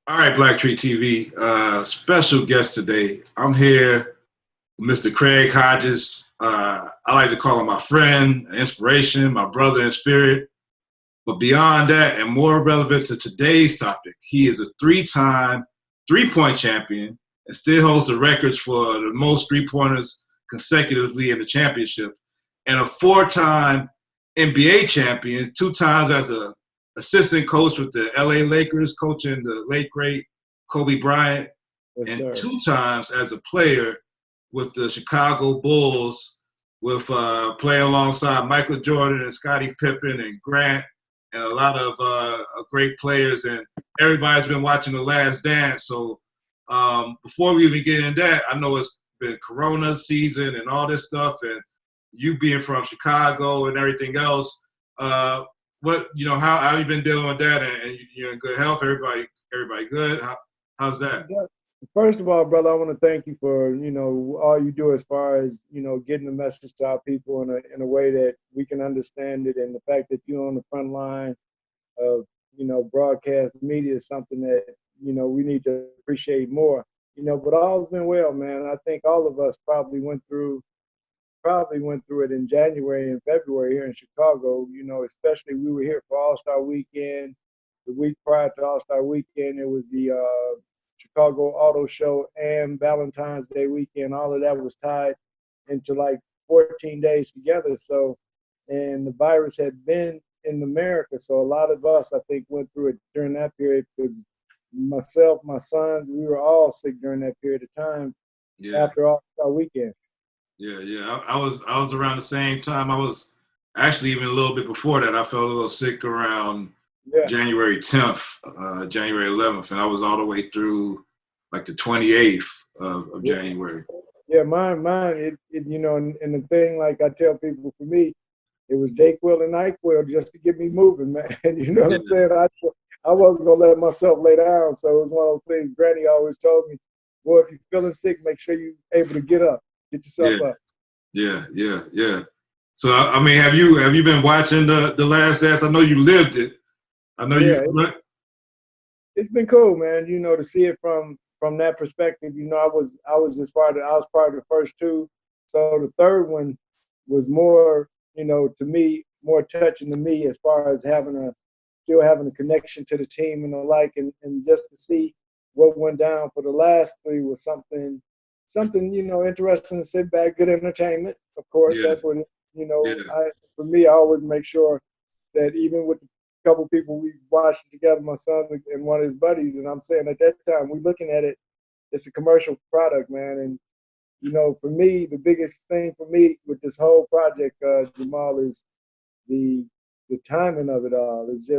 All right, Black Tree TV. Special guest today. I'm here with Mr. Craig Hodges. I like to call him my friend, inspiration, my brother in spirit. But beyond that, and more relevant to today's topic, he is a three-time three-point champion and still holds the records for the most three-pointers consecutively in the championship, and a four-time NBA champion, two times as a assistant coach with the LA Lakers, coaching the late great Kobe Bryant, Yes, and sir. two times as a player with the Chicago Bulls, with playing alongside Michael Jordan and Scottie Pippen and Grant and a lot of great players. And everybody's been watching The Last Dance. So before we even get into that, I know it's been Corona season and all this stuff, and you being from Chicago and everything else. How you been dealing with that? And you're in good health. Everybody good. How's that? Yeah. First of all, brother, I want to thank you for all you do as far as getting the message to our people in a way that we can understand it, and the fact that you're on the front line of broadcast media is something that we need to appreciate more. But all's been well, man. I think all of us probably went through it in January and February here in Chicago. Especially we were here for All-Star Weekend. The week prior to All-Star Weekend, it was the Chicago Auto Show and Valentine's Day weekend. All of that was tied into like 14 days together. So, and the virus had been in America. So a lot of us, I think, went through it during that period because myself, my sons, we were all sick during that period of time Yeah, after All-Star Weekend. yeah. I was around the same time. I was actually even a little bit before that. I felt a little sick around Yeah. January 10th, January 11th, and I was all the way through like the 28th of Yeah. January. Yeah, mine, and the thing, like I tell people, for me, it was Dayquil and NyQuil just to get me moving, man. You know what Yeah, I'm saying? I wasn't gonna let myself lay down, so it was one of those things. Granny always told me, "Boy, if you're feeling sick, make sure you're able to get yourself yeah, up." yeah. So I mean, have you been watching the Last Dance? I know you lived it. I know you. Yeah, it's been cool, man. To see it from that perspective. I was I was part of the first two, so the third one was more, to me, more touching to me as far as still having a connection to the team and the like, and just to see what went down for the last three was something interesting to sit back, good entertainment. Of course, Yeah, that's what yeah, I for me, I always make sure that even with the couple people we watched together, my son and one of his buddies, and I'm saying at that time we looking at it, it's a commercial product, man. And for me, the biggest thing for me with this whole project, Jamal, is the the timing of it all. Is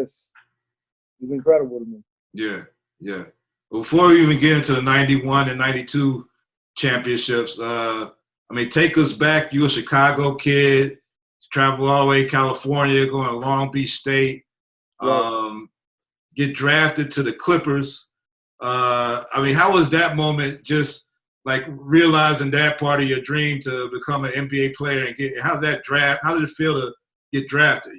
incredible to me. yeah. Before we even get into the 91 and 92 championships, I mean, take us back. You a Chicago kid, travel all the way to California, going to Long Beach State, Right. um, get drafted to the Clippers. I mean, how was that moment? Just like realizing that part of your dream to become an NBA player and get how did that draft? How did it feel to get drafted?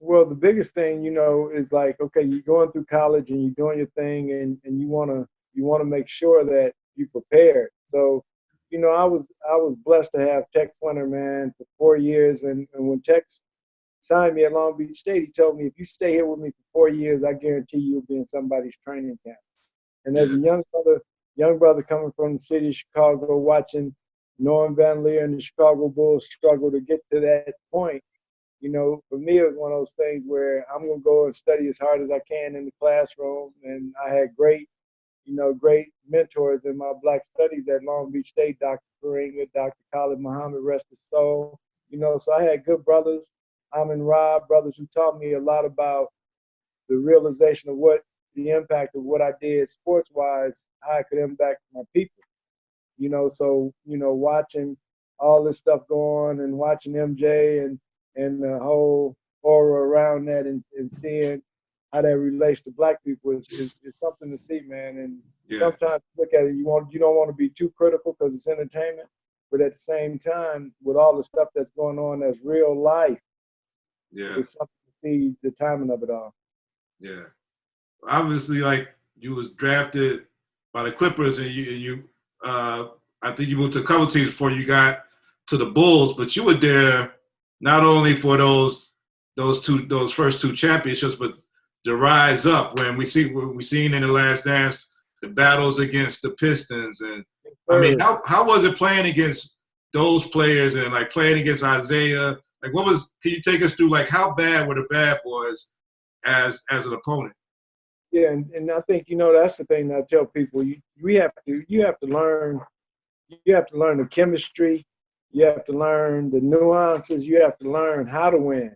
Well, the biggest thing, is like, okay, you're going through college and you're doing your thing, and you wanna make sure that you prepared. So, I was blessed to have Tex Winter, man, for 4 years, and when Tex signed me at Long Beach State, he told me, if you stay here with me for 4 years, I guarantee you'll be in somebody's training camp. And as Yeah, a young brother coming from the city of Chicago, watching Norm Van Leer and the Chicago Bulls struggle to get to that point, for me, it was one of those things where I'm going to go and study as hard as I can in the classroom. And I had great mentors in my black studies at Long Beach State, Dr. Karinga, Dr. Khalid Muhammad, rest his soul. So I had good brothers, Amin Rob, brothers who taught me a lot about the realization of what the impact of what I did sports wise, how I could impact my people. So watching all this stuff go on and watching MJ and the whole aura around that, and seeing how that relates to black people is something to see, man. And yeah, sometimes you look at it, you don't want to be too critical because it's entertainment, but at the same time, with all the stuff that's going on that's real life, yeah, it's something to see the timing of it all. yeah. Obviously, like you was drafted by the Clippers, and you I think you moved to a couple teams before you got to the Bulls. But you were there not only for those first two championships, but the rise up when we seen in the Last Dance the battles against the Pistons, and I mean, how was it playing against those players and like playing against Isaiah? Like, can you take us through like how bad were the Bad Boys as an opponent? Yeah, and I think that's the thing that I tell people. You have to learn the chemistry. You have to learn the nuances. You have to learn how to win.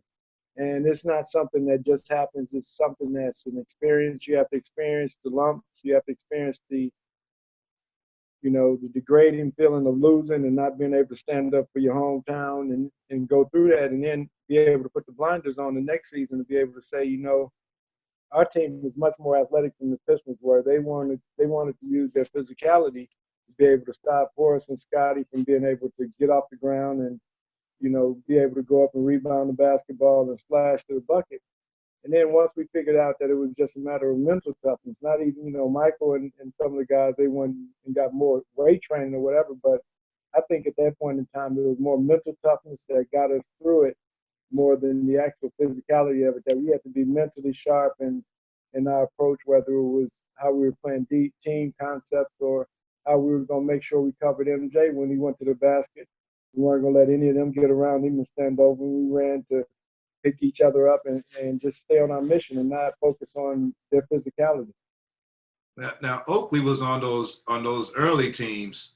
And it's not something that just happens. It's something that's an experience. You have to experience the lumps. You have to experience the degrading feeling of losing and not being able to stand up for your hometown and go through that, and then be able to put the blinders on the next season to be able to say, our team is much more athletic than the Pistons were. They wanted to use their physicality to be able to stop Forrest and Scotty from being able to get off the ground and, be able to go up and rebound the basketball and splash to the bucket. And then once we figured out that it was just a matter of mental toughness, not even, Michael and some of the guys, they went and got more weight training or whatever. But I think at that point in time, it was more mental toughness that got us through it more than the actual physicality of it, that we had to be mentally sharp in our approach, whether it was how we were playing deep team concepts or how we were going to make sure we covered MJ when he went to the basket. We weren't going to let any of them get around him and stand over. We ran to pick each other up and just stay on our mission and not focus on their physicality. Now Oakley was on those early teams.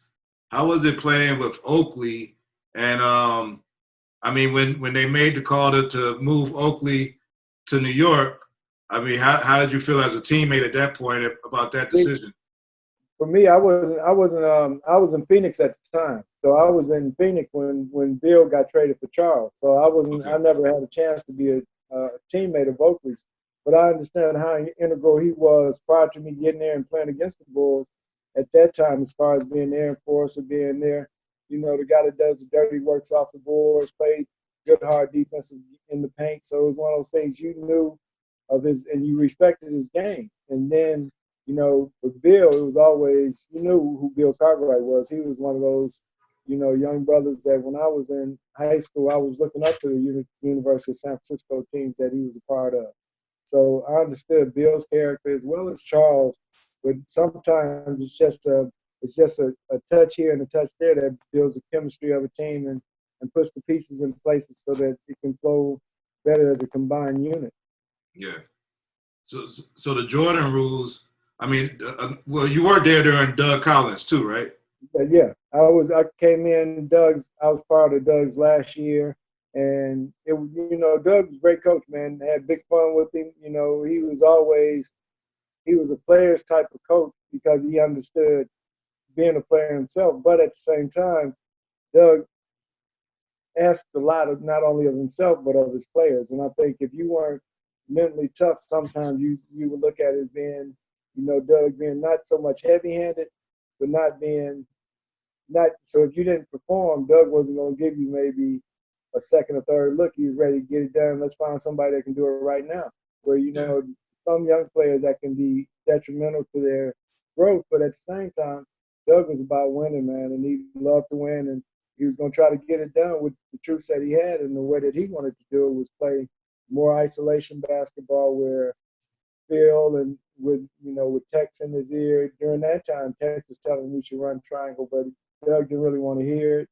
How was it playing with Oakley? And I mean, when they made the call to move Oakley to New York, I mean, how did you feel as a teammate at that point about that decision? For me, I was in Phoenix at the time. So I was in Phoenix when Bill got traded for Charles. So I never had a chance to be a teammate of Oakley's. But I understand how integral he was prior to me getting there and playing against the Bulls at that time, as far as being there and Forrest being there. The guy that does the dirty works off the boards, played good hard defense in the paint. So it was one of those things you knew of his and you respected his game. And then, with Bill, it was always, you knew who Bill Cartwright was. He was one of those, young brothers that when I was in high school, I was looking up to the University of San Francisco teams that he was a part of. So I understood Bill's character as well as Charles, but sometimes it's just a touch here and a touch there that builds the chemistry of a team and puts the pieces in places so that it can flow better as a combined unit. Yeah. So the Jordan rules, I mean, well, you were there during Doug Collins too, right? Yeah. I came in I was part of Doug's last year, and Doug was a great coach, man. I had big fun with him. He was a player's type of coach because he understood being a player himself, but at the same time, Doug asked a lot of not only of himself but of his players. And I think if you weren't mentally tough, sometimes you would look at it as being, Doug being not so much heavy-handed, but so if you didn't perform, Doug wasn't going to give you maybe a second or third look. He was ready to get it done. Let's find somebody that can do it right now. Where, some young players that can be detrimental to their growth, but at the same time, Doug was about winning, man, and he loved to win, and he was going to try to get it done with the troops that he had, and the way that he wanted to do it was play more isolation basketball where Phil and with Tex in his ear. During that time, Tex was telling him he should run triangle, but Doug didn't really want to hear it.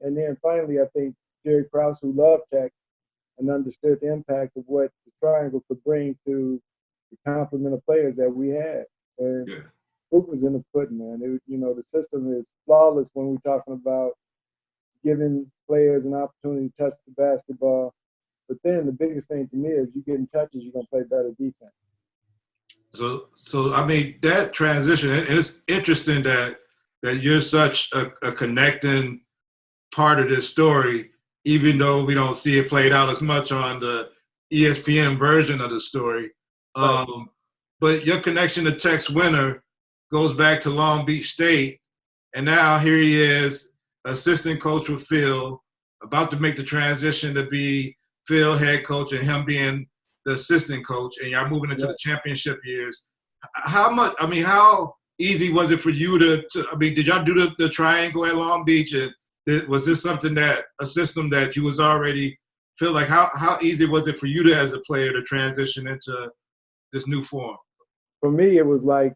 And then finally, I think Jerry Krause, who loved Tex and understood the impact of what the triangle could bring to the complement of players that we had. And proof was in the pudding, man. The system is flawless when we're talking about giving players an opportunity to touch the basketball. But then the biggest thing to me is you get in touches, you're going to play better defense. So I mean, that transition, and it's interesting that you're such a connecting part of this story, even though we don't see it played out as much on the ESPN version of the story. Right. But your connection to Tex Winter goes back to Long Beach State, and now here he is, assistant coach with Phil, about to make the transition to be Phil head coach and him being the assistant coach, and y'all moving into the championship years. how much? I mean, how easy was it for you to I mean, did y'all do the triangle at Long Beach, and was this something that a system that you was already feel like? How easy was it for you to, as a player, to transition into this new form? For me, it was like,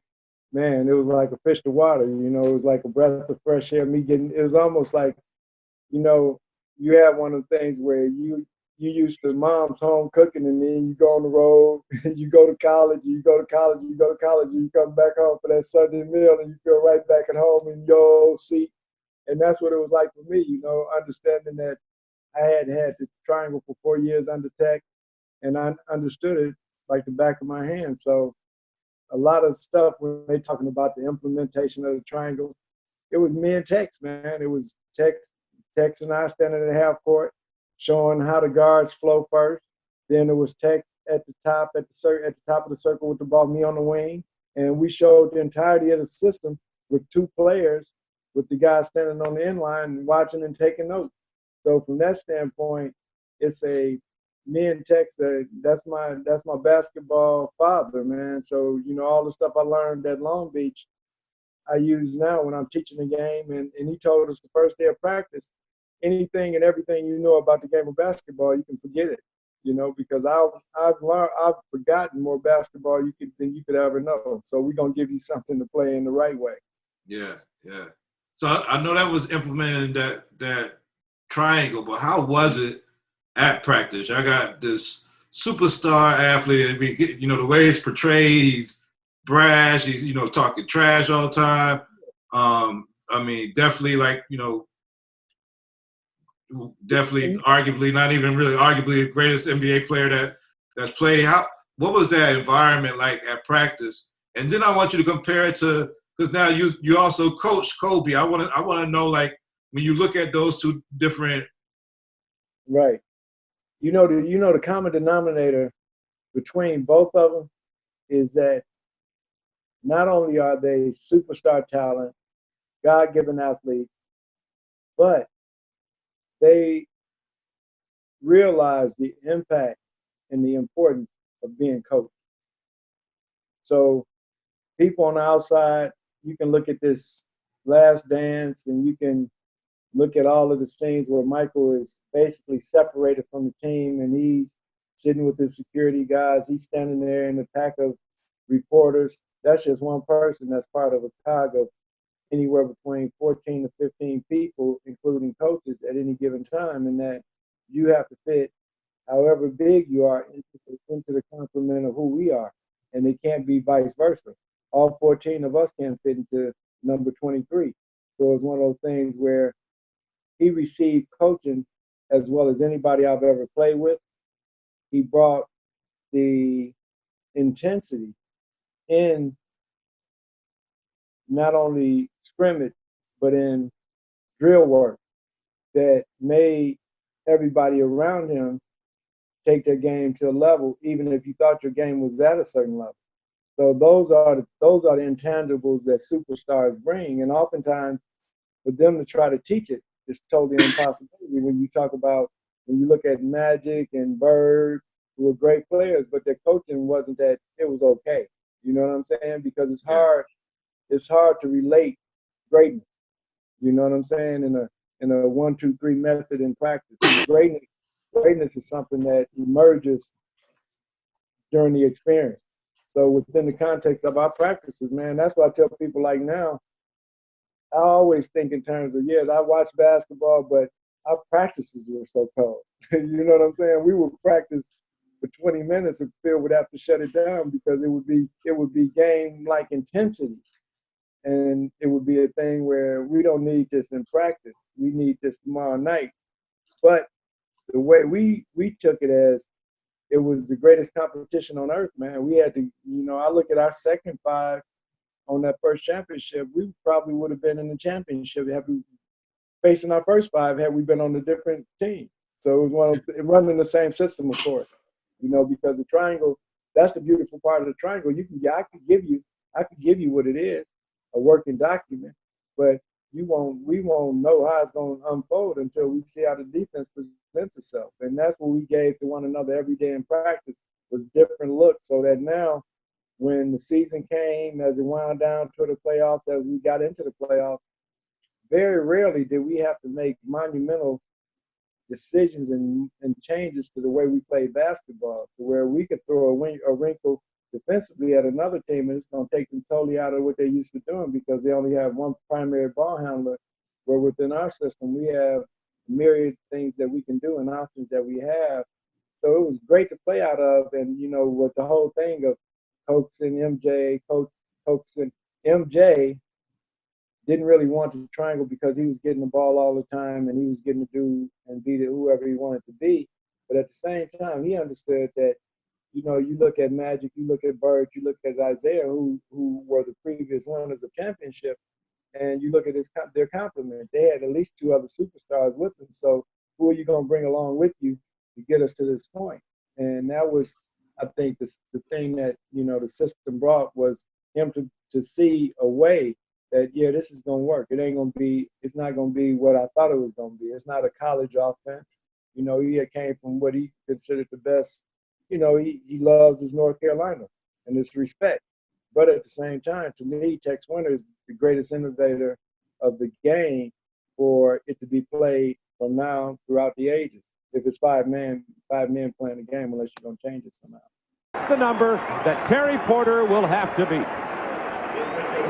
man, it was like a fish to water. You know, it was like a breath of fresh air. It was almost like, you know, you have one of the things where you used to mom's home cooking, and then you go on the road, you go to college, you go to college, you go to college, and you come back home for that Sunday meal, and you feel right back at home in your old seat. And that's what it was like for me, you know, understanding that I had had the triangle for 4 years under tech, and I understood it like the back of my hand. So a lot of stuff when they're talking about the implementation of the triangle, it was me and Tex, man. It was Tex and I standing at the half court, showing how the guards flow first. Then it was Tex at the top at the top of the circle with the ball, me on the wing, and we showed the entirety of the system with two players, with the guys standing on the end line watching and taking notes. So from that standpoint, it's a me and Tex. That's my basketball father, man. So you know all the stuff I learned at Long Beach, I use now when I'm teaching the game. And he told us the first day of practice, anything and everything you know about the game of basketball, you can forget it, you know, because I've forgotten more basketball than you could ever know. So we're gonna give you something to play in the right way. Yeah, yeah. So I know that was implemented that triangle, but how was it at practice? I got this superstar athlete, and you know the way it's portrayed. He's brash. He's talking trash all the time. I mean, definitely definitely arguably not even really arguably the greatest NBA player that's played. What was that environment like at practice? And then I want you to compare it to, because now you also coach Kobe. I want to know, like, when you look at those two different. Right. You know the common denominator between both of them is that not only are they superstar talent, God-given athletes, but they realize the impact and the importance of being coached. So people on the outside, you can look at this Last Dance, and you can look at all of the scenes where Michael is basically separated from the team, and he's sitting with his security guys. He's standing there in a pack of reporters. That's just one person that's part of a cog of anywhere between 14 to 15 people, including coaches, at any given time, and that you have to fit however big you are into the complement of who we are, and it can't be vice versa. All 14 of us can't fit into number 23. So it's one of those things where he received coaching as well as anybody I've ever played with. He brought the intensity in not only scrimmage, but in drill work that made everybody around him take their game to a level, even if you thought your game was at a certain level. So those are the intangibles that superstars bring, and oftentimes for them to try to teach it is totally impossibility. When you look at Magic and Bird, who were great players, but their coaching wasn't that it was okay. You know what I'm saying? Because it's hard to relate greatness. You know what I'm saying? In a 1, 2, 3 method in practice. Greatness is something that emerges during the experience. So within the context of our practices, man, that's why I tell people, like, now, I always think in terms of, yes, I watch basketball, but our practices were so cold. You know what I'm saying? We would practice for 20 minutes and Phil would have to shut it down because it would be game-like intensity. And it would be a thing where we don't need this in practice. We need this tomorrow night. But the way we took it as, it was the greatest competition on earth, man. We had to, I look at our second 5 on that first championship, we probably would have been in the championship had we facing our first 5 had we been on a different team. So it was running the same system, of course, because the triangle, that's the beautiful part of the triangle. I could give you what it is, a working document, but we won't know how it's going to unfold until we see how the defense presents itself. And that's what we gave to one another every day in practice, was different looks, so that now when the season came, as it wound down to the playoffs, as we got into the playoffs, very rarely did we have to make monumental decisions and changes to the way we play basketball, to where we could throw a wrinkle defensively at another team, and it's going to take them totally out of what they're used to doing because they only have one primary ball handler. Where within our system, we have myriad things that we can do and options that we have. So it was great to play out of, and with the whole thing of coaxing MJ didn't really want to triangle because he was getting the ball all the time and he was getting to do and beat it whoever he wanted to be. But at the same time, he understood that, you look at Magic, you look at Bird, you look at Isaiah, who were the previous winners of championship, and you look at their complement. They had at least two other superstars with them. So who are you going to bring along with you to get us to this point? And that was, I think, the thing that, the system brought was him to see a way that, yeah, this is going to work. It's not going to be what I thought it was going to be. It's not a college offense. He had came from what he considered the best. He loves his North Carolina and his respect. But at the same time, to me, Tex Winter is the greatest innovator of the game for it to be played from now throughout the ages. If it's five men playing the game, unless you're going to change it somehow. The number that Terry Porter will have to beat.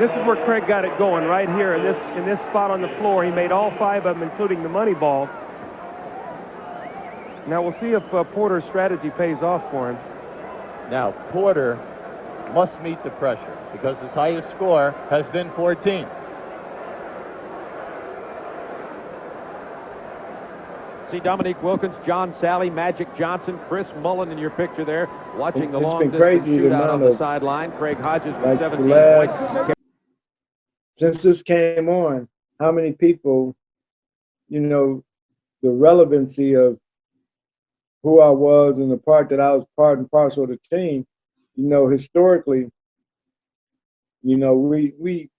This is where Craig got it going, right here in this spot on the floor. He made all five of them, including the money ball. Now we'll see if Porter's strategy pays off for him. Now Porter must meet the pressure because his highest score has been 14. See Dominique Wilkins, John Sally, Magic Johnson, Chris Mullen in your picture there, watching the long distance shootout on the sideline. Craig Hodges with 17 points. Since this came on, how many people, the relevancy of who I was and the part that I was part and parcel of the team, historically, we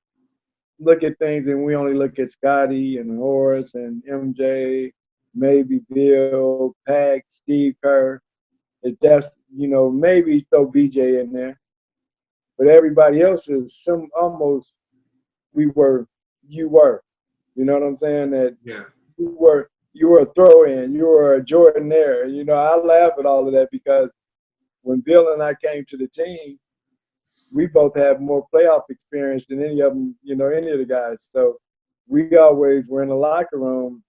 look at things and we only look at Scotty and Horace and MJ, maybe Bill, Pack, Steve Kerr. That's, maybe throw BJ in there. But everybody else is you were. You know what I'm saying? That Yeah. You were a throw-in. You were a Jordan-aire. I laugh at all of that because when Bill and I came to the team, we both had more playoff experience than any of them, any of the guys. So we always were in the locker room.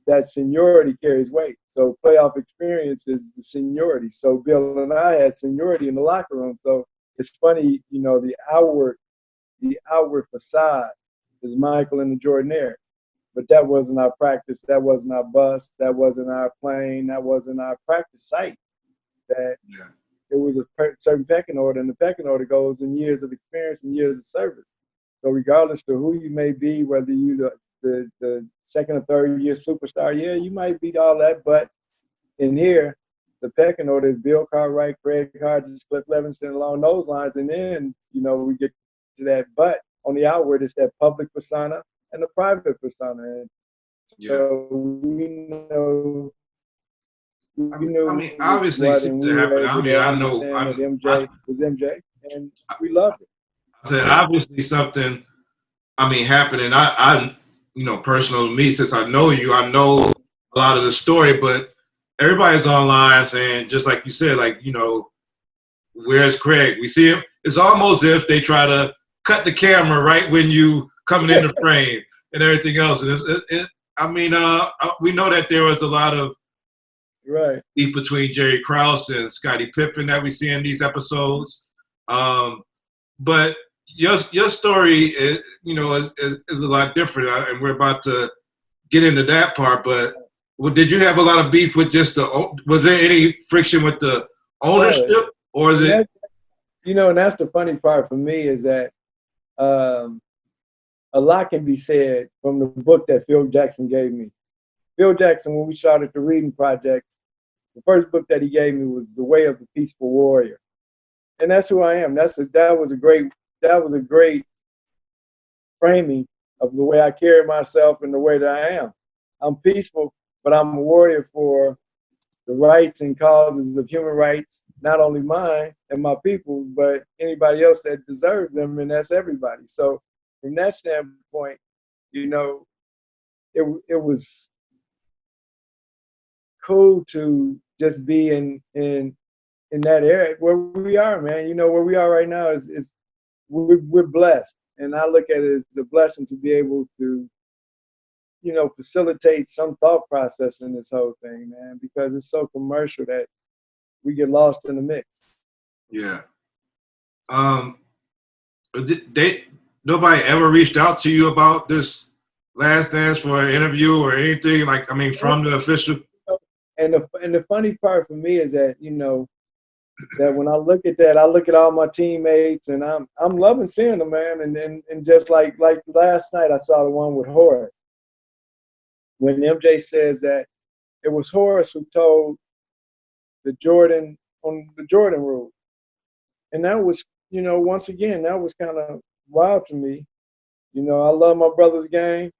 That seniority carries weight. So playoff experience is the seniority. So Bill and I had seniority in the locker room. So it's funny, the outward facade is Michael and the Jordan-aire. But that wasn't our practice. That wasn't our bus. That wasn't our plane. That wasn't our practice site. That It was a certain pecking order, and the pecking order goes in years of experience and years of service. So regardless of who you may be, whether you the second or third year superstar, yeah, you might beat all that. But in here, the pecking order is Bill Cartwright, Craig Hodges, Cliff Levingston, along those lines. And then, we get to that. But on the outward, it's that public persona and the private persona. And so we know. I mean, obviously, something happened. I mean, I know that MJ was MJ, and we loved it. I said, obviously, something. Happened, and I, personal to me, since I know you, I know a lot of the story. But everybody's online saying, just like you said, where's Craig? We see him. It's almost as if they try to cut the camera right when you coming in the frame and everything else. And we know that there was a lot of beef between Jerry Krause and Scottie Pippen that we see in these episodes. But your story is, is a lot different, and we're about to get into that part. But did you have a lot of beef with was there any friction with the ownership, or is it? And that's the funny part for me is that a lot can be said from the book that Phil Jackson gave me. Phil Jackson, when we started the reading projects, the first book that he gave me was The Way of the Peaceful Warrior. And that's who I am. That was a great framing of the way I carry myself and the way that I am. I'm peaceful, but I'm a warrior for the rights and causes of human rights, not only mine and my people, but anybody else that deserves them, and that's everybody. So from that standpoint, you know, it was cool to just be in that area where we are, man. You know, where we are right now is we're blessed, and I look at it as a blessing to be able to, you know, facilitate some thought process in this whole thing, man, because it's so commercial that we get lost in the mix. Yeah. Nobody ever reached out to you about this Last Dance for an interview or anything? Like, I mean, from the official? And the funny part for me is that, you know, that when I look at that, I look at all my teammates, and I'm loving seeing them, man. And just like last night, I saw the one with Horace, when MJ says that it was Horace who told the Jordan rule, and that was, you know, once again, that was kind of wild to me. You know, I love my brother's game,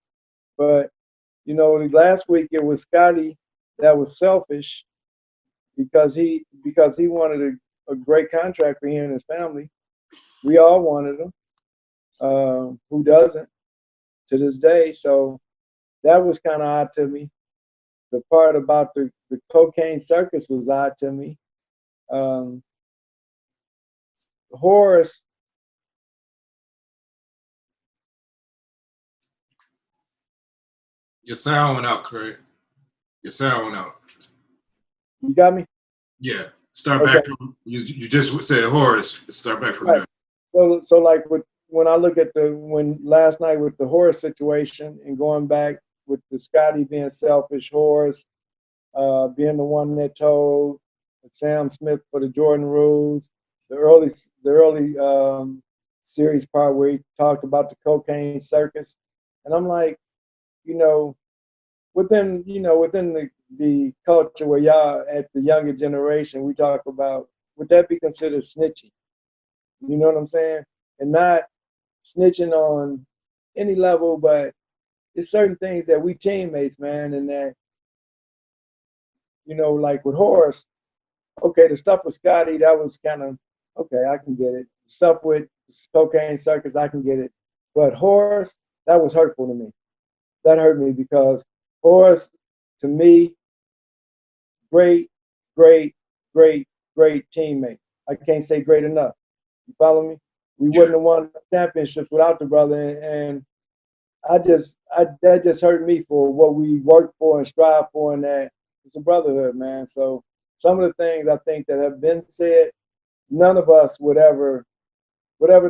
but you know, last week it was Scotty that was selfish because he wanted a great contract for him and his family. We all wanted him. Who doesn't to this day? So that was kind of odd to me. The part about the cocaine circus was odd to me. Horace, Your sound went out, Craig. Your sound went out. you got me? Yeah. Start back from, you just said Horace. Start back from there. So like when I look at last night with the Horace situation and going back with the Scotty being selfish, Horace being the one that told Sam Smith for the Jordan rules, the early series part where he talked about the cocaine circus, and I'm like, you know, within the culture where y'all at the younger generation, we talk about, would that be considered snitching? You know what I'm saying? And not snitching on any level, but it's certain things that we teammates, man, and that, you know, like with Horace, okay, the stuff with Scotty, that was kind of, okay, I can get it. The stuff with cocaine circus, I can get it. But Horace, that was hurtful to me. That hurt me because Horace, to me, great teammate. I can't say great enough. You follow me? We wouldn't have won championships without the brother, and that just hurt me for what we worked for and strive for, and that it's a brotherhood, man. So some of the things I think that have been said, none of us would ever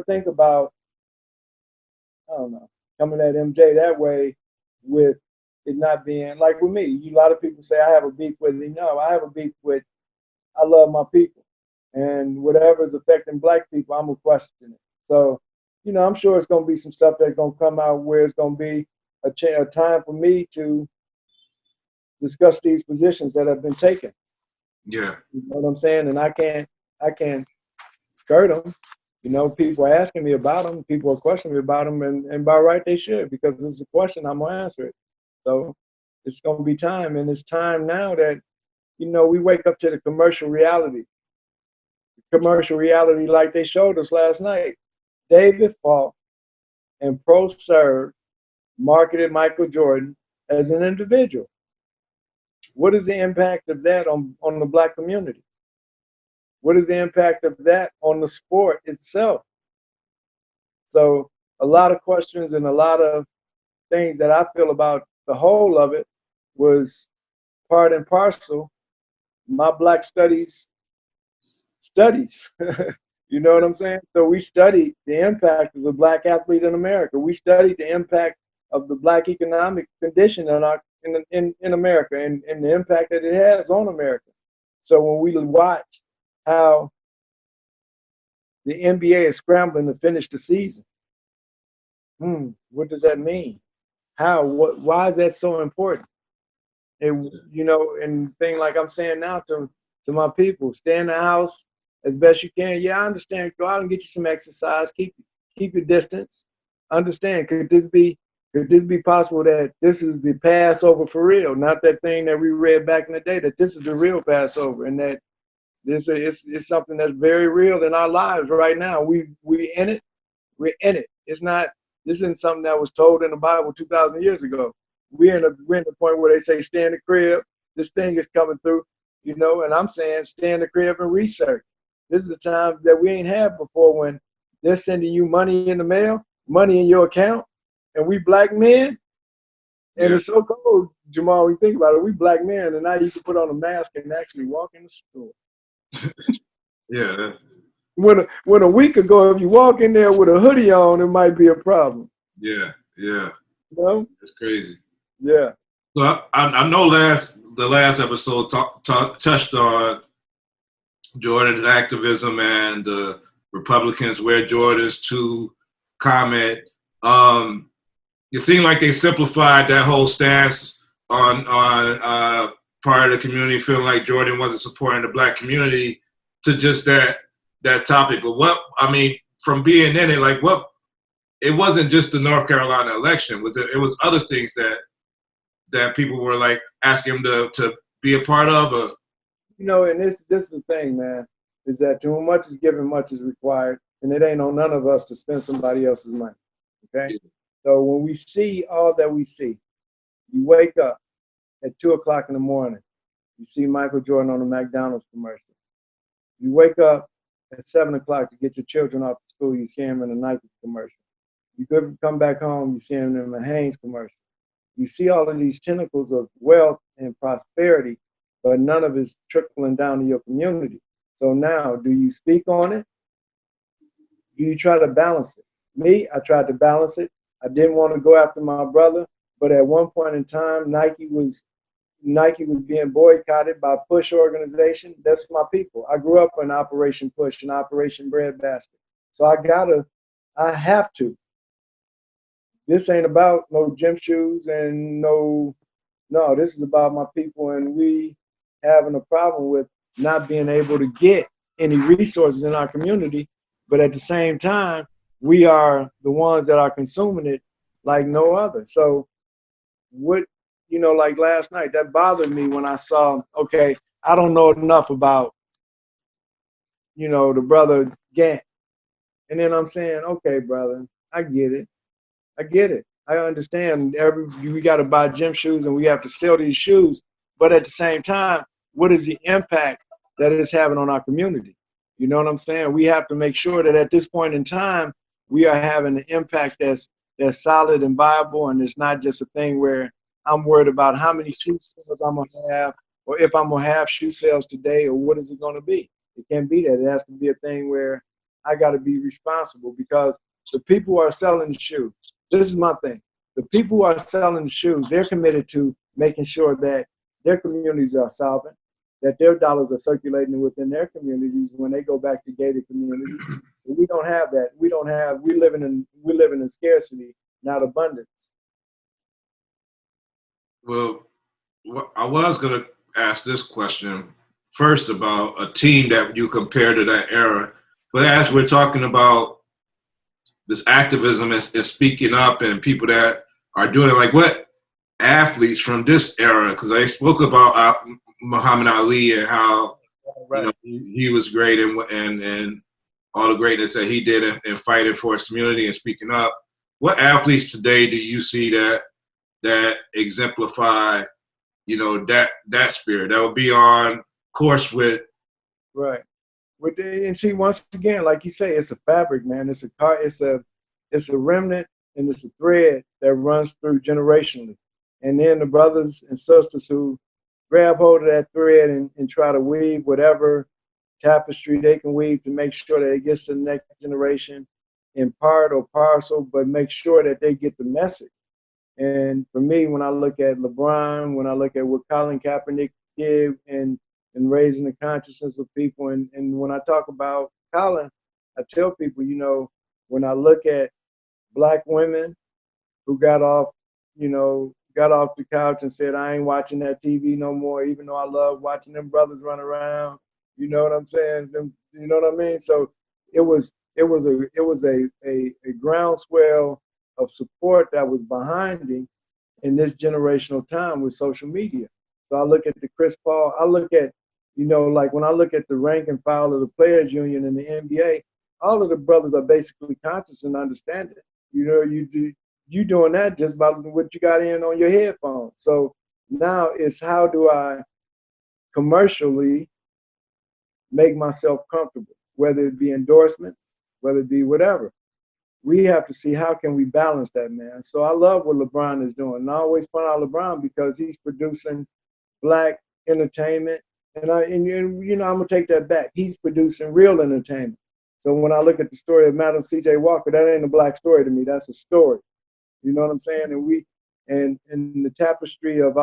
think about, I don't know, coming at MJ that way with it not being like with me. A lot of people say I have a beef with him. No, I have a beef with, I love my people. And whatever is affecting black people, I'm going to question it. So, you know, I'm sure it's going to be some stuff that's going to come out where it's going to be a time for me to discuss these positions that have been taken. Yeah. You know what I'm saying? And I can't skirt them. You know, people are asking me about them. People are questioning me about them. And by right, they should, because it's a question, I'm going to answer it. So it's going to be time. And it's time now that, you know, we wake up to the commercial reality. Commercial reality like they showed us last night. David Falk and Broussard marketed Michael Jordan as an individual. What is the impact of that on the black community? What is the impact of that on the sport itself? So a lot of questions and a lot of things that I feel about the whole of it was part and parcel my black studies. You know what I'm saying? So we studied the impact of the black athlete in America. We studied the impact of the black economic condition in America and the impact that it has on America. So when we watch how the NBA is scrambling to finish the season, what does that mean? Why is that so important? And, you know, and thing like I'm saying now to my people, stay in the house as best you can. Yeah, I understand. Go out and get you some exercise. Keep your distance. Understand? Could Could this be possible that this is the Passover for real, not that thing that we read back in the day, that this is the real Passover, and that this is something that's very real in our lives right now. We in it. We're in it. It's not. This isn't something that was told in the Bible 2,000 years ago. We're in the point where they say stay in the crib. This thing is coming through, you know. And I'm saying stay in the crib and research. This is the time that we ain't had before, when they're sending you money in the mail, money in your account, and we black men. And it's so cold, Jamal, when you think about it. We black men, and now you can put on a mask and actually walk in the store. Yeah. When a week ago, if you walk in there with a hoodie on, it might be a problem. Yeah. You know? It's crazy. Yeah. So I know the last episode touched on Jordan's activism and the Republicans wear Jordans to comment. It seemed like they simplified that whole stance on part of the community feeling like Jordan wasn't supporting the black community to just that topic. But from being in it, like it wasn't just the North Carolina election. It was other things that people were like asking him to be a part of. You know, and this is the thing, man, is that to whom much is given, much is required, and it ain't on none of us to spend somebody else's money. Okay? Yeah. So when we see all that we see, you wake up at 2:00 in the morning, you see Michael Jordan on the McDonald's commercial. You wake up at 7:00 to get your children off to school, you see him in a Nike commercial. You could come back home, you see him in a Hanes commercial. You see all of these tentacles of wealth and prosperity, but none of it's trickling down to your community. So now, do you speak on it? Do you try to balance it? Me, I tried to balance it. I didn't want to go after my brother, but at one point in time, Nike was being boycotted by Push organization. That's my people. I grew up in Operation Push and Operation Breadbasket. So I have to. This ain't about no gym shoes and no, this is about my people, and we having a problem with not being able to get any resources in our community, but at the same time, we are the ones that are consuming it like no other. So like last night, that bothered me when I saw, okay, I don't know enough about, the brother Gant. And then I'm saying, okay, brother, I get it. I understand we got to buy gym shoes and we have to sell these shoes. But at the same time, what is the impact that it's having on our community? You know what I'm saying? We have to make sure that at this point in time, we are having an impact that's solid and viable. And it's not just a thing where I'm worried about how many shoe sales I'm going to have, or if I'm going to have shoe sales today, or what is it going to be? It can't be that. It has to be a thing where I got to be responsible, because the people who are selling the shoes, this is my thing. The people who are selling the shoes, they're committed to making sure that their communities are solvent, that their dollars are circulating within their communities when they go back to gated communities. But we don't have that. We living in scarcity, not abundance. Well, I was going to ask this question first about a team that you compare to that era. But as we're talking about this activism and speaking up and people that are doing it, like what athletes from this era, because I spoke about Muhammad Ali and how he was great and all the greatness that he did in fighting for his community and speaking up. What athletes today do you see that exemplify, that spirit that will be on course with? Right. And see, once again, like you say, it's a fabric, man. It's a remnant, and it's a thread that runs through generationally. And then the brothers and sisters who grab hold of that thread and try to weave whatever tapestry they can weave to make sure that it gets to the next generation in part or parcel, but make sure that they get the message. And for me, when I look at LeBron, when I look at what Colin Kaepernick did and raising the consciousness of people, and when I talk about Colin, I tell people, when I look at Black women who got off the couch and said, I ain't watching that TV no more, even though I love watching them brothers run around. You know what I'm saying? You know what I mean? So it was a groundswell of support that was behind him in this generational time with social media. So I look at the Chris Paul, I look at, like when I look at the rank and file of the players union in the NBA, all of the brothers are basically conscious and understanding. You doing that just by what you got in on your headphones. So now it's how do I commercially make myself comfortable, whether it be endorsements, whether it be whatever. We have to see how can we balance that, man. So I love what LeBron is doing. And I always point out LeBron because he's producing black entertainment. And I'm gonna take that back. He's producing real entertainment. So when I look at the story of Madam C.J. Walker, that ain't a black story to me. That's a story. You know what I'm saying? And in the tapestry of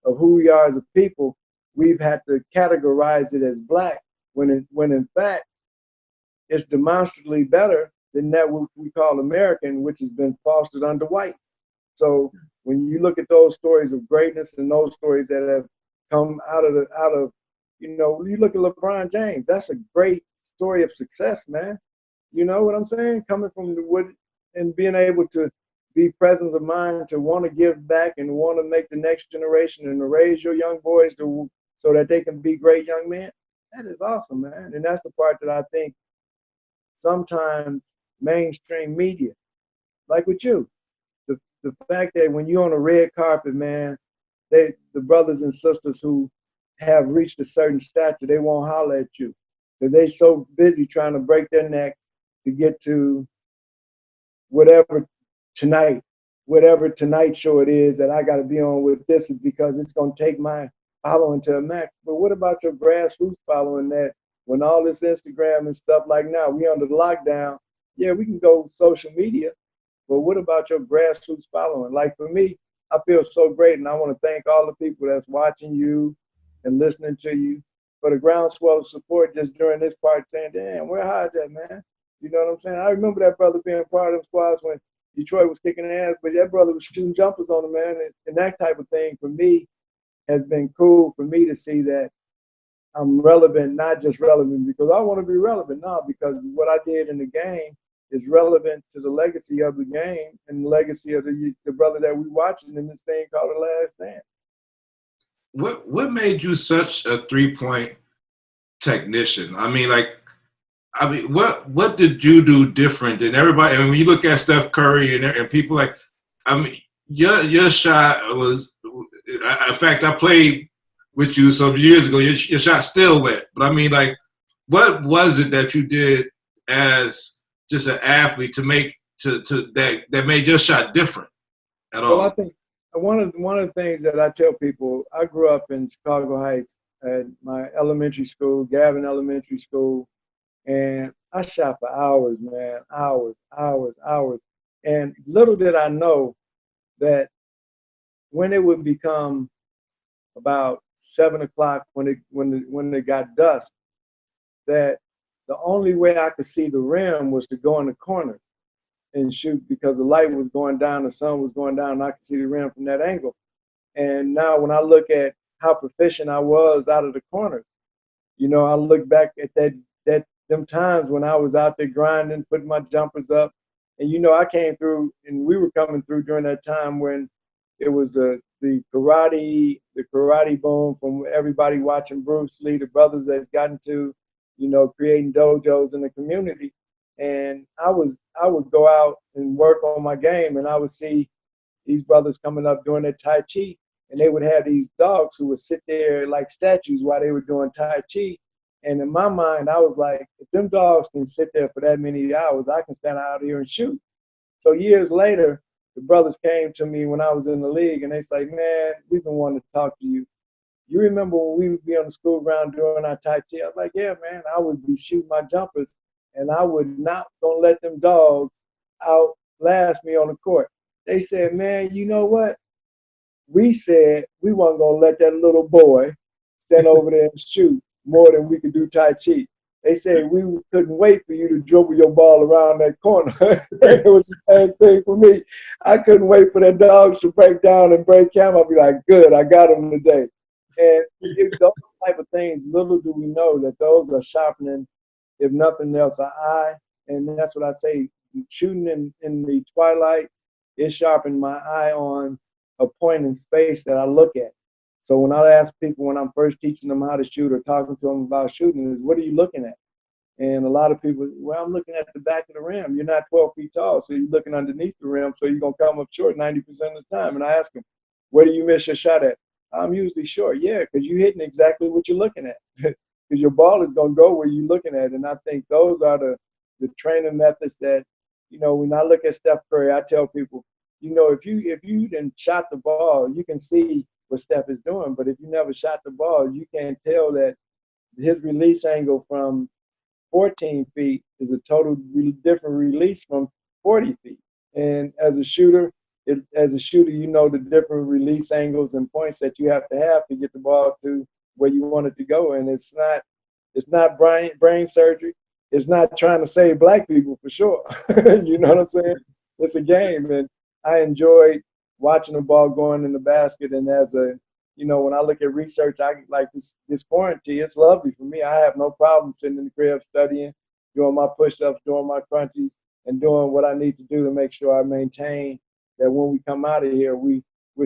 who we are as a people, we've had to categorize it as black when in fact it's demonstrably better than that what we call American, which has been fostered under white. So when you look at those stories of greatness and those stories that have come out of you look at LeBron James, that's a great story of success, man. You know what I'm saying? Coming from the wood and being able to be presence of mind to want to give back and want to make the next generation and to raise your young boys so that they can be great young men. That is awesome, man. And that's the part that I think sometimes mainstream media, like with you, the fact that when you're on a red carpet, man, the brothers and sisters who have reached a certain stature, they won't holler at you because they so busy trying to break their neck to get to whatever tonight show it is that I got to be on with this is because it's going to take my following to a max. But what about your grassroots following that when all this Instagram and stuff like now, we under the lockdown, yeah, we can go social media, but what about your grassroots following? Like for me, I feel so great, and I want to thank all the people that's watching you and listening to you for the groundswell of support just during this part saying, damn, where Hodge at, man? You know what I'm saying? I remember that brother being part of them squads when Detroit was kicking ass, but that brother was shooting jumpers on him, man. And that type of thing for me has been cool for me to see that I'm relevant, not just relevant because I want to be relevant, no, because what I did in the game is relevant to the legacy of the game and the legacy of the brother that we watching in this thing called The Last Dance. What made you such a 3-point technician? I mean, what did you do different than everybody? I mean, when you look at Steph Curry and people like, I mean, your shot was. In fact, I played with you some years ago. Your shot still wet, but I mean, like, what was it that you did as just an athlete to make that made your shot different at all? Well, I think one of the things that I tell people, I grew up in Chicago Heights at my elementary school, Gavin Elementary School. And I shot for hours, man, hours. And little did I know that when it would become about 7 o'clock, when it got dusk, that the only way I could see the rim was to go in the corner and shoot because the light was going down, the sun was going down, and I could see the rim from that angle. And now when I look at how proficient I was out of the corners, I look back at them times when I was out there grinding, putting my jumpers up. And, I came through and we were coming through during that time when it was the karate boom from everybody watching Bruce Lee, the brothers that's gotten to, creating dojos in the community. And I would go out and work on my game and I would see these brothers coming up doing their Tai Chi. And they would have these dogs who would sit there like statues while they were doing Tai Chi. And in my mind, I was like, if them dogs can sit there for that many hours, I can stand out here and shoot. So years later, the brothers came to me when I was in the league, and they say, man, we've been wanting to talk to you. You remember when we would be on the school ground doing our Tai Chi? I was like, yeah, man, I would be shooting my jumpers, and I would not gonna let them dogs outlast me on the court. They said, man, you know what? We said we weren't gonna let that little boy stand over there and shoot more than we could do Tai Chi. They said we couldn't wait for you to dribble your ball around that corner. It was the same thing for me. I couldn't wait for the dogs to break down and break camp. I'd be like, good, I got them today. And those type of things, little do we know that those are sharpening, if nothing else, our eye. And that's what I say, shooting in the twilight, it sharpened my eye on a point in space that I look at. So when I ask people when I'm first teaching them how to shoot or talking to them about shooting is, what are you looking at? And a lot of people, well, I'm looking at the back of the rim. You're not 12 feet tall, so you're looking underneath the rim, so you're going to come up short 90% of the time. And I ask them, where do you miss your shot at? I'm usually short. Yeah, because you're hitting exactly what you're looking at. Because your ball is going to go where you're looking at. And I think those are the training methods that, you know, when I look at Steph Curry, I tell people, you know, if you didn't shot the ball, you can see what Steph is doing. But if you never shot the ball, you can't tell that his release angle from 14 feet is a total different release from 40 feet. And as a shooter, you know the different release angles and points that you have to get the ball to where you want it to go. And it's not brain surgery. It's not trying to save black people for sure. You know what I'm saying? It's a game, and I enjoyed watching the ball going in the basket. And when I look at research, I like this quarantine. It's lovely for me. I have no problem sitting in the crib studying, doing my push-ups, doing my crunchies, and doing what I need to do to make sure I maintain that when we come out of here, we're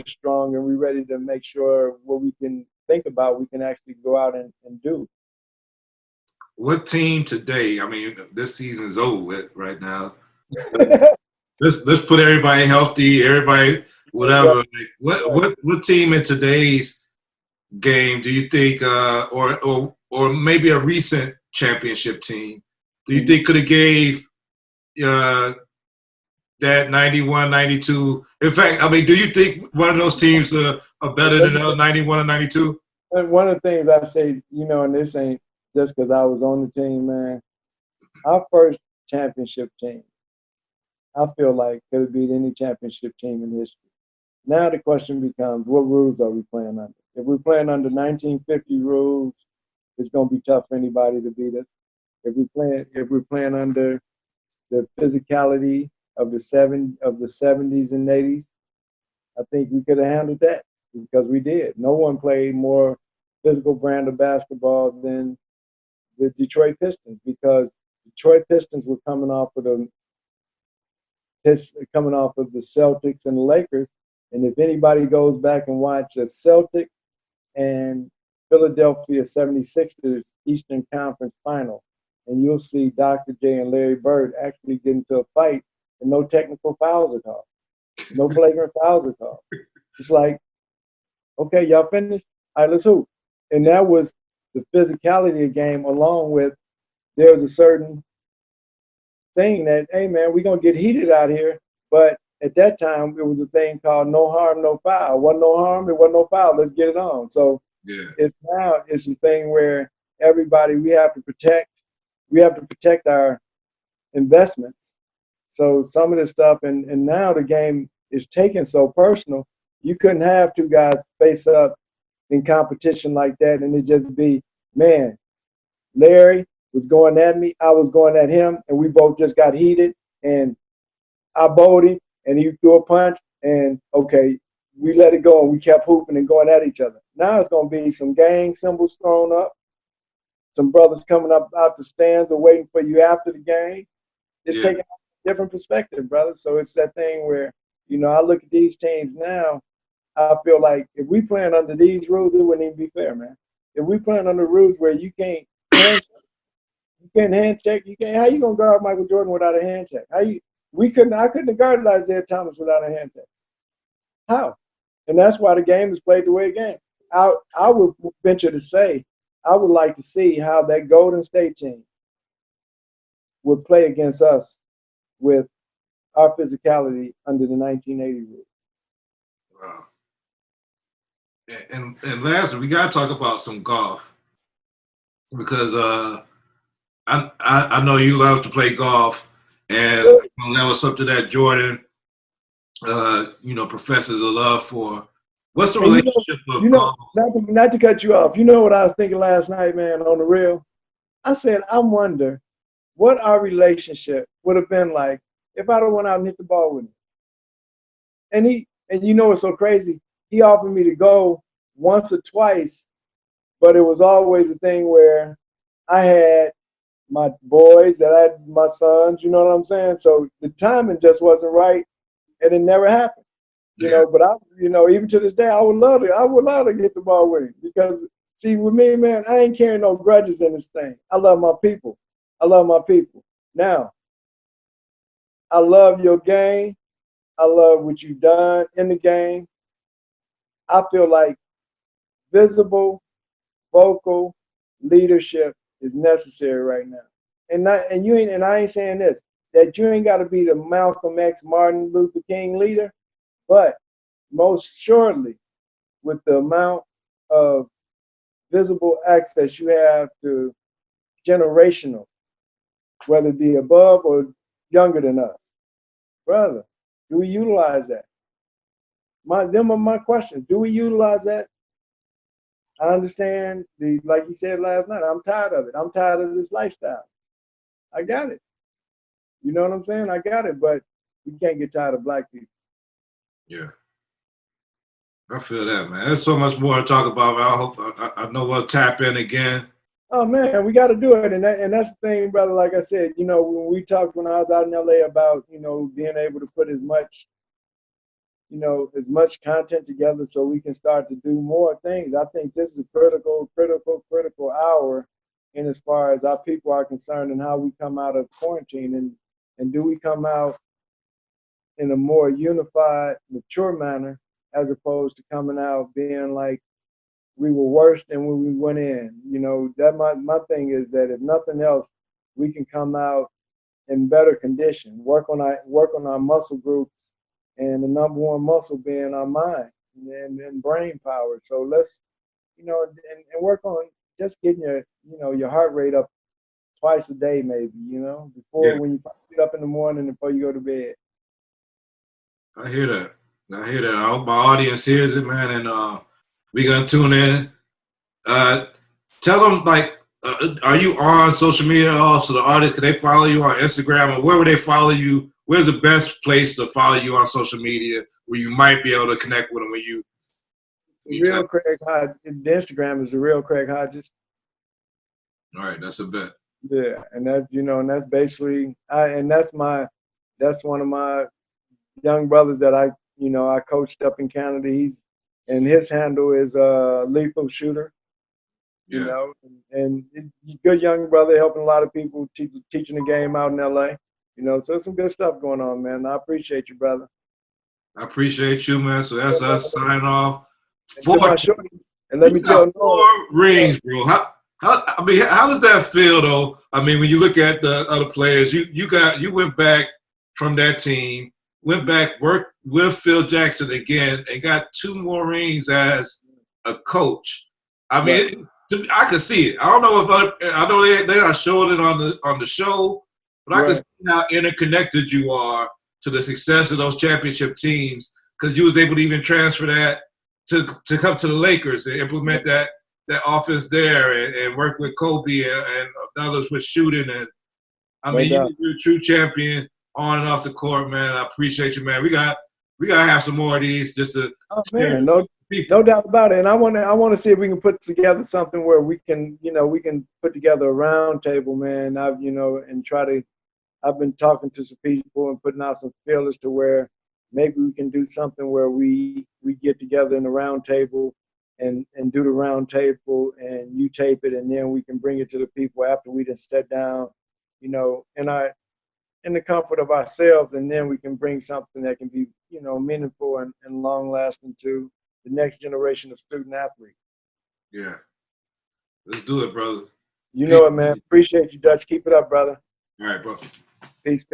strong and we're ready to make sure what we can think about, we can actually go out and do. What team today? I mean, this season is over with right now. Let's put everybody healthy, everybody whatever. Like, what team in today's game do you think, or maybe a recent championship team, do you think could have gave that 91, 92? In fact, I mean, do you think one of those teams are better than the other 91 and 92? One of the things I say, you know, and this ain't just because I was on the team, man. Our first championship team, I feel like could have beat any championship team in history. Now the question becomes, what rules are we playing under? If we're playing under 1950 rules, it's going to be tough for anybody to beat us. If we're playing under the physicality of the 70s and 80s, I think we could have handled that because we did. No one played more physical brand of basketball than the Detroit Pistons, because Detroit Pistons were coming off of the Celtics and the Lakers. And if anybody goes back and watch a Celtic and Philadelphia 76ers Eastern Conference final, and you'll see Dr. J and Larry Bird actually get into a fight and no technical fouls are called. No flagrant fouls are called. It's like, okay, y'all finished? All right, let's hoop. And that was the physicality of the game, along with there was a certain thing that, hey, man, we're going to get heated out here. But at that time, it was a thing called no harm, no foul. Wasn't no harm, it wasn't no foul. Let's get it on. So it's a thing where everybody, we have to protect our investments. So some of this stuff, and now the game is taken so personal, you couldn't have two guys face up in competition like that and it just be, man, Larry was going at me, I was going at him, and we both just got heated, and I bowled him, and he threw a punch, and okay, we let it go, and we kept hooping and going at each other. Now it's going to be some gang symbols thrown up, some brothers coming up out the stands or waiting for you after the game. It's taking a different perspective, brother. So it's that thing where, you know, I look at these teams now, I feel like if we playing under these rules, it wouldn't even be fair, man. If we playing under rules where you can't hand check, how you gonna guard Michael Jordan without a hand check? I couldn't have guarded Isaiah Thomas without a hand check. How? And that's why the game is played the way it game. I would venture to say I would like to see how that Golden State team would play against us with our physicality under the 1980 rule. Wow. And lastly, we got to talk about some golf, because I know you love to play golf, and that was something that Jordan, professes a love for. What's the relationship of golf? Not to cut you off. You know what I was thinking last night, man, on the real? I said, I wonder what our relationship would have been like if I'd have went out and hit the ball with him. And you know what's so crazy? He offered me to go once or twice, but it was always a thing where I had my boys, that I had my sons, you know what I'm saying? So the timing just wasn't right, and it never happened. You know, but I, you know, even to this day, I would love to get the ball with him, because see, with me, man, I ain't carrying no grudges in this thing. I love my people. I love my people. Now, I love your game. I love what you've done in the game. I feel like visible, vocal leadership is necessary right now. And I ain't saying this, that you ain't got to be the Malcolm X, Martin Luther King leader, but most surely, with the amount of visible access you have to generational, whether it be above or younger than us, brother, do we utilize that? Them are my questions. Do we utilize that? I understand like you said last night, I'm tired of it. I'm tired of this lifestyle. I got it. You know what I'm saying? I got it, but we can't get tired of black people. Yeah. I feel that, man. There's so much more to talk about, man. I hope I know we'll tap in again. Oh man, we got to do it, and that's the thing, brother. Like I said, you know, when we talked when I was out in LA about, you know, being able to put as much, you know, as much content together so we can start to do more things. I think this is a critical hour in as far as our people are concerned and how we come out of quarantine, and do we come out in a more unified, mature manner, as opposed to coming out being like we were worse than when we went in. You know, that my thing is that if nothing else, we can come out in better condition, work on our muscle groups, and the number one muscle being our mind and brain power. So let's, you know, and work on just getting your heart rate up twice a day, maybe, you know, before when you get up in the morning and before you go to bed. I hear that. I hope my audience hears it, man, and we gonna tune in. Tell them, like, are you on social media also, the artists? Can they follow you on Instagram, or where would they follow you? Where's the best place to follow you on social media where you might be able to connect with them when you Real Craig Hodges. The Instagram is the real Craig Hodges. All right, that's a bet. Yeah, and that's, you know, and that's basically that's one of my young brothers that I coached up in Canada. His handle is Lethal Shooter. You know, and good young brother, helping a lot of people, teaching the game out in LA. You know, so some good stuff going on, man. I appreciate you, brother. I appreciate you, man. So that's us signing off. And let me tell 4 rings, bro. How does that feel, though? I mean, when you look at the other players, you went back from that team, went back, worked with Phil Jackson again, and got 2 more rings as a coach. I mean, I can see it. I don't know if I know they're not showing it on the show, but I can see how interconnected you are to the success of those championship teams, because you was able to even transfer that to come to the Lakers and implement that offense there and work with Kobe and others with shooting. And I mean, you're a true champion on and off the court, man. I appreciate you, man. We gotta have some more of these just to no doubt about it. And I want to see if we can put together something where we can put together a round table, man. I've been talking to some people and putting out some feelers to where maybe we can do something where we get together in the round table and do the round table, and you tape it, and then we can bring it to the people after we just sat down, you know, in the comfort of ourselves, and then we can bring something that can be, you know, meaningful and long lasting to the next generation of student athletes. Yeah. Let's do it, brother. You know it, man. Appreciate you, Dutch. Keep it up, brother. All right, bro. Peace.